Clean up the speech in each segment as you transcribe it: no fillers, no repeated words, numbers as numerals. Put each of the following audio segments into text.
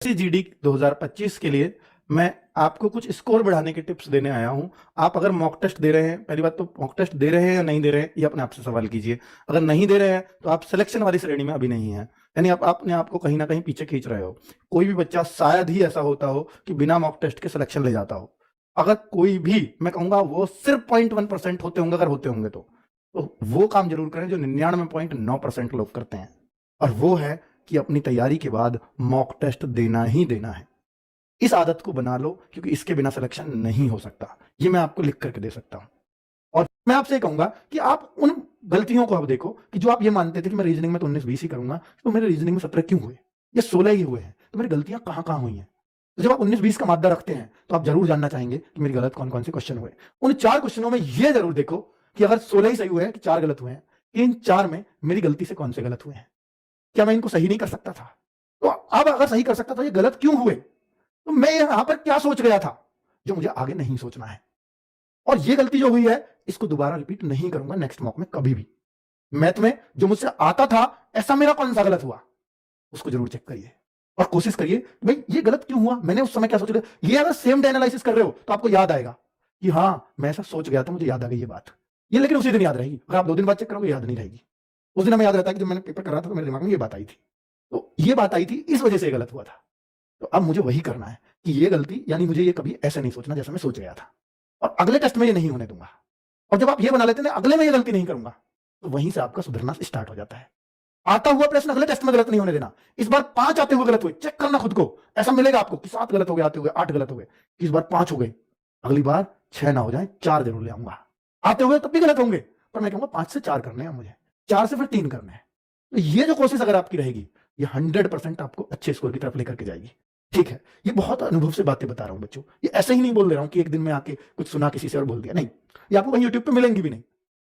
UPSC GD 2025 के लिए मैं आपको कुछ स्कोर बढ़ाने के टिप्स देने आया हूं। आप अगर मॉक टेस्ट दे रहे हैं, पहली बात तो मॉक टेस्ट दे रहे हैं या नहीं दे रहे हैं, ये अपने आप से सवाल कीजिए। अगर नहीं दे रहे हैं तो आप सिलेक्शन वाली श्रेणी में अभी नहीं है, यानी आप अपने आप को कहीं ना कहीं पीछे खींच रहे हो। कोई भी बच्चा शायद ही ऐसा होता हो कि बिना मॉक टेस्ट के सिलेक्शन ले जाता हो। अगर कोई भी, मैं कहूंगा वो सिर्फ 0.1% होते होंगे, अगर होते होंगे तो वो काम जरूर करें जो 99.9% लोग करते हैं, और वो है कि अपनी तैयारी के बाद मॉक टेस्ट देना ही देना है। इस आदत को बना लो, क्योंकि इसके बिना सिलेक्शन नहीं हो सकता। ये मैं आपको लिख करके दे सकता हूं। और मैं आपसे कहूंगा कि आप उन गलतियों को अब देखो कि जो आप ये मानते थे कि मैं रीजनिंग में तो 19-20 ही करूंगा, तो मेरे रीजनिंग में 17 क्यों हुए, ये 16 ही हुए हैं, तो मेरी गलतियां कहां कहां हुई हैं। तो जब आप 19-20 का मादा रखते हैं तो आप जरूर जानना चाहेंगे कि मेरी गलत कौन कौन से क्वेश्चन हुए। उन 4 क्वेश्चनों में ये जरूर देखो कि अगर 16 ही सही हुए हैं कि 4 गलत हुए हैं, इन 4 में मेरी गलती से कौन से गलत हुए हैं। क्या मैं इनको सही नहीं कर सकता था? तो अब अगर सही कर सकता था, ये गलत क्यों हुए? तो मैं यहां पर क्या सोच गया था जो मुझे आगे नहीं सोचना है। और ये गलती जो हुई है, इसको दोबारा रिपीट नहीं करूंगा नेक्स्ट मॉक में कभी भी। मैथ में जो मुझसे आता था, ऐसा मेरा कौन सा गलत हुआ, उसको जरूर चेक करिए और कोशिश करिए भाई ये गलत क्यों हुआ, मैंने उस समय क्या सोच लिया। ये अगर सेम डे एनालिसिस कर रहे हो तो आपको याद आएगा कि हाँ मैं ऐसा सोच गया था, मुझे याद आ गई ये बात। ये लेकिन उसी दिन याद रहेगी, अगर आप 2 दिन बाद चेक करोगे याद नहीं रहेगी। उस दिन हमें याद रहता है कि जब मैंने पेपर कर रहा था तो मेरे दिमाग में ये बात आई थी, तो ये बात आई थी, इस वजह से गलत हुआ था। तो अब मुझे वही करना है कि ये गलती, यानी मुझे ये कभी ऐसा नहीं सोचना जैसा मैं सोच गया था, और अगले टेस्ट में ये नहीं होने दूंगा। और जब आप ये बना लेते हैं अगले में ये गलती नहीं करूंगा, तो वहीं से आपका सुधरना स्टार्ट हो जाता है। आता हुआ प्रश्न अगले टेस्ट में गलत नहीं होने देना। इस बार 5 आते हुए गलत हुए, चेक करना खुद को। ऐसा मिलेगा आपको कि 7 गलत हो गए आते हुए, 8 गलत हो गए, इस बार 5 हो गए, अगली बार 6 ना हो जाए, 4 जरूर ले आऊंगा। आते हुए तब भी गलत होंगे, पर मैं कहूंगा 5 से 4 करने हैं मुझे, 4 से फिर 3 करने हैं। तो ये जो कोशिश अगर आपकी रहेगी, ये 100% आपको अच्छे स्कोर की तरफ लेकर के जाएगी। ठीक है, ये बहुत अनुभव से बातें बता रहा हूं बच्चों, ये ऐसे ही नहीं बोल रहा हूं कि एक दिन में आके कुछ सुना किसी से और बोल दिया, नहीं। ये आपको कहीं यूट्यूब पे मिलेंगी भी नहीं।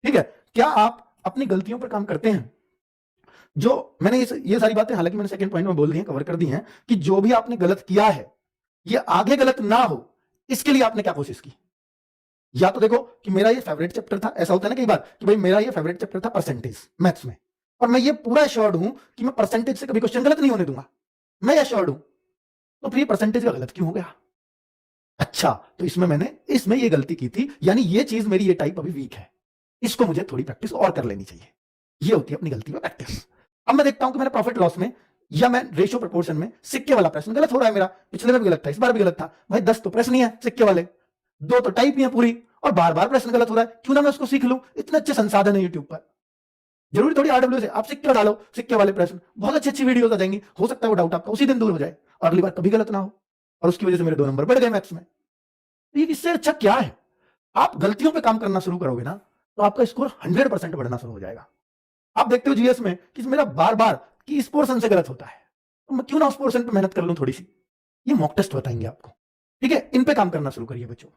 ठीक है, क्या आप अपनी गलतियों पर काम करते हैं? जो मैंने ये सारी बातें हालांकि मैंने सेकंड पॉइंट में बोल दी हैं, कवर कर दी हैं, कि जो भी आपने गलत किया है ये आगे गलत ना हो, इसके लिए आपने क्या कोशिश की। या तो देखो कि मेरा ये फेवरेट चैप्टर था, ऐसा होता है ना कई बार कि भाई मेरा ये फेवरेट चैप्टर था परसेंटेज मैथ्स में, और मैं ये पूरा एश्योर्ड हूं कि मैं परसेंटेज से कभी क्वेश्चन गलत नहीं होने दूंगा, मैं एश्योर्ड हूं। तो फिर ये परसेंटेज का गलत क्यों हो गया? अच्छा, तो इसमें ये गलती की थी, यानी ये चीज मेरी ये टाइप अभी वीक है, इसको मुझे थोड़ी प्रैक्टिस और कर लेनी चाहिए। ये होती है अपनी गलती में प्रैक्टिस। अब मैं देखता हूं कि मेरा प्रॉफिट लॉस में या मैं रेशियो प्रोपोर्शन में सिक्के वाला प्रश्न गलत हो रहा है मेरा, पिछले में भी गलत था, इस बार भी गलत था। भाई 10 तो प्रश्न ही है सिक्के वाले, 2 तो टाइप ही है पूरी, और बार बार प्रश्न गलत हो रहा है, क्यों ना मैं उसको सीख लूं। इतने अच्छे संसाधन है यूट्यूब पर, जरूरी थोड़ी आरडब्ल्यू से आप सिक्के डालो, सिक्के वाले प्रश्न, बहुत अच्छी अच्छी वीडियोस आ जाएंगी, हो सकता है वो डाउट आपका उसी दिन दूर हो जाए और अगली बार कभी गलत ना हो, और उसकी वजह से मेरे 2 नंबर बढ़ गए मैथ्स में। तो ये इससे अच्छा क्या है? आप गलतियों पे काम करना शुरू करोगे ना, तो आपका स्कोर 100% बढ़ना शुरू हो जाएगा। आप देखते हो जीएस में कि मेरा बार बार कि इस पोर्शन से गलत होता है, तो मैं क्यों ना उस पोर्शन पे मेहनत कर लूं थोड़ी सी। ये मॉक टेस्ट बताएंगे आपको। ठीक है, इन पे काम करना शुरू करिए बच्चों।